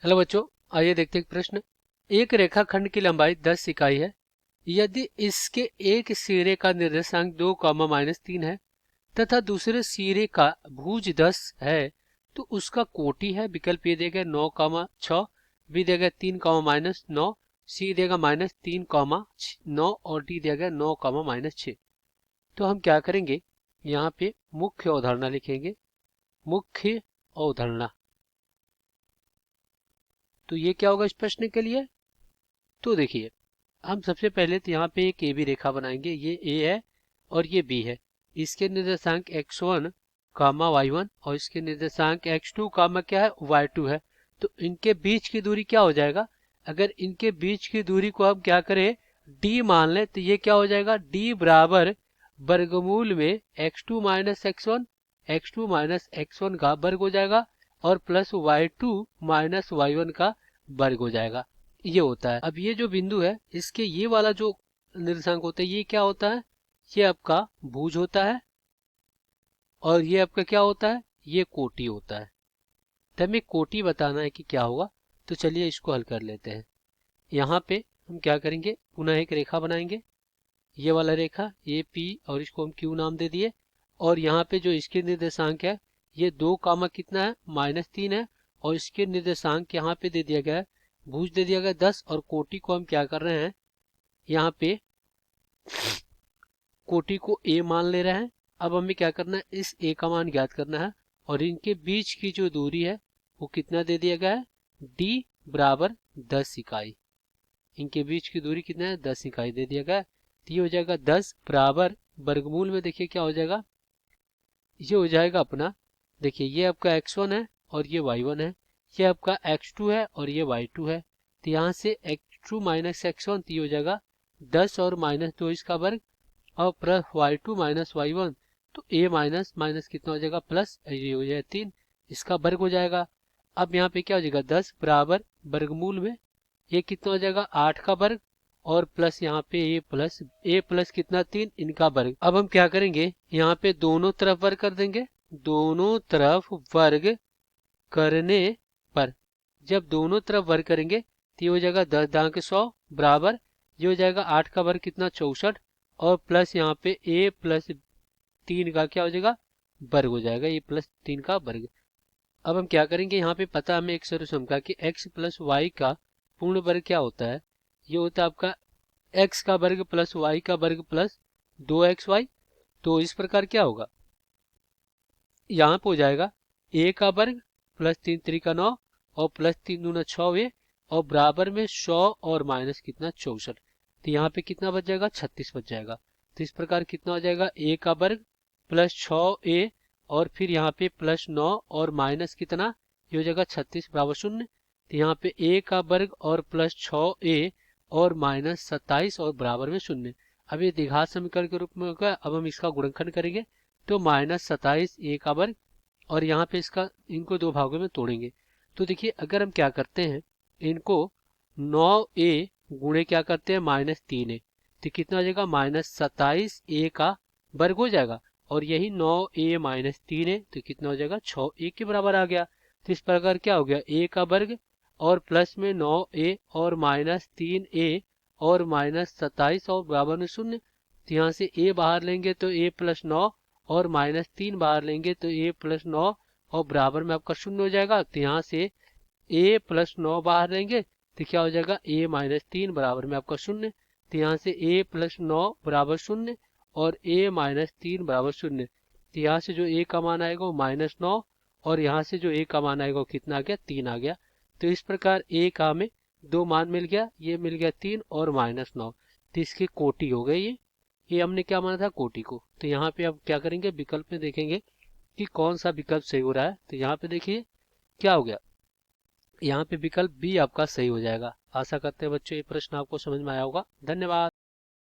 Hello बच्चों, आइए देखते हैं एक प्रश्न। एक रेखाखंड की लंबाई 10 इकाई है। यदि इसके एक सिरे का निर्देशांक 2, -3 है तथा दूसरे सिरे का भुज 10 है तो उसका कोटि है। विकल्प ए देगा 9, 6, बी देगा 3, -9, सी देगा -3, 9 और डी देगा 9, -6। तो हम क्या करेंगे, यहाँ पे मुख्य अवधारणा लिखेंगे। मुख्य अवधारणा, तो ये क्या होगा इस प्रश्न के लिए। तो देखिए, हम सबसे पहले तो यहाँ पे एक ए बी रेखा बनाएंगे। ये ए है और ये बी है। इसके निर्देशांक x1, y1 और इसके निर्देशांक x2, क्या है, y2 है। तो इनके बीच की दूरी क्या हो जाएगा, अगर इनके बीच की दूरी को हम क्या करें, d मान लें, तो ये क्या हो जाएगा, d बराबर वर्गमूल में x2 माइनस x1 का वर्ग हो जाएगा और प्लस y2 माइनस y1 का वर्ग हो जाएगा। ये होता है। अब ये जो बिंदु है, इसके ये वाला जो निर्देशांक होता है, ये क्या होता है, ये आपका भुज होता है और ये आपका क्या होता है, ये कोटि होता है। तो हमें कोटि बताना है कि क्या होगा। तो चलिए इसको हल कर लेते हैं। यहाँ पे हम क्या करेंगे, पुनः एक रेखा बनाएंगे। ये वाला रेखा ए पी और इसको हम क्यू नाम दे दिए। और यहाँ पे जो इसके निर्देशांक है, ये 2, कितना है, -3 है। और इसके निर्देशांक यहाँ पे दे दिया गया है, भुज दे दिया गया 10 और कोटि को हम क्या कर रहे हैं, यहाँ पे कोटि को a मान ले रहे हैं। अब हमें क्या करना है, इस a का मान ज्ञात करना है और इनके बीच की जो दूरी है वो कितना दे दिया गया है, d बराबर 10 इकाई। इनके बीच की दूरी कितना है, 10 इकाई दे दिया गया है। तो ये हो जाएगा 10 बराबर वर्गमूल में, देखिए क्या हो जाएगा, ये हो जाएगा अपना, देखिए ये आपका x1 है और ये y1 है, ये आपका x2 है और ये y2 है। तो यहाँ से x2 माइनस x1, तो ये हो जाएगा 10 और -2 इसका वर्ग और प्लस y2 माइनस y1, तो a माइनस माइनस कितना हो जाएगा, प्लस, ये हो जाएगा 3, इसका वर्ग हो जाएगा। अब यहाँ पे क्या हो जाएगा, 10 बराबर वर्गमूल में ये कितना हो जाएगा, 8 का वर्ग और प्लस यहाँ पे a प्लस कितना 3, इनका वर्ग। अब हम क्या करेंगे, यहाँ पे दोनों तरफ वर्ग कर देंगे। दोनों तरफ वर्ग करने पर, जब दोनों तरफ वर्ग करेंगे तो ये हो जाएगा 10 दांके 100 बराबर, ये हो जाएगा 8 का वर्ग कितना 64 और प्लस यहाँ पे a प्लस 3 का क्या हो जाएगा, वर्ग हो जाएगा, ये प्लस 3 का वर्ग। अब हम क्या करेंगे, यहाँ पे पता हमें एक सर्वसमता कि x प्लस वाई का पूर्ण वर्ग क्या होता है, ये होता है आपका x का वर्ग प्लस y का वर्ग प्लस 2xy। तो इस प्रकार क्या होगा, यहाँ पे हो जाएगा a का वर्ग प्लस 3 3 का 9 और प्लस 3 दूना 6 और बराबर में 100 और माइनस कितना 64। तो यहाँ पे कितना बच जाएगा, 36 बच जाएगा। तो इस प्रकार कितना हो जाएगा, a का वर्ग प्लस 6a और फिर यहाँ पे प्लस 9 और माइनस कितना, ये हो जाएगा 36 बराबर 0। तो यहाँ पे a का वर्ग और प्लस 6a और माइनस 27 और बराबर में 0। अब ये द्विघात समीकरण के रूप में होगा। अब हम इसका गुणनखंड करेंगे तो -27 a का वर्ग और यहाँ पे इसका, इनको दो भागों में तोड़ेंगे। तो देखिए, अगर हम क्या करते हैं, इनको 9a गुणे क्या करते हैं, -3a, तो कितना हो जाएगा, -27a का वर्ग हो जाएगा और यही 9a माइनस 3a, तो कितना हो जाएगा, 6a के बराबर आ गया। तो इस प्रकार क्या हो गया, a का वर्ग और प्लस में 9a और -3a और -27 और बराबर में 0। तो यहाँ से a बाहर लेंगे तो a प्लस 9 और -3 बाहर लेंगे तो a प्लस 9 और बराबर में आपका 0 हो जाएगा। तो यहाँ से a प्लस 9 बाहर लेंगे तो क्या हो जाएगा, a माइनस 3 बराबर में आपका 0। तो यहाँ से a प्लस 9 बराबर 0 और a माइनस 3 बराबर 0। तो यहाँ से जो a का मान आएगा वो -9 और यहाँ से जो a का मान आएगा वो कितना आ गया, 3 आ गया। तो इस प्रकार a का हमें दो मान मिल गया, ये मिल गया 3 और -9। तो इसकी कोटि हो गई ये हमने क्या माना था, कोटि को। तो यहाँ पे अब क्या करेंगे, विकल्प में देखेंगे कि कौन सा विकल्प सही हो रहा है। तो यहाँ पे देखिए क्या हो गया, यहाँ पे विकल्प बी आपका सही हो जाएगा। आशा करते हैं बच्चों ये प्रश्न आपको समझ में आया होगा। धन्यवाद।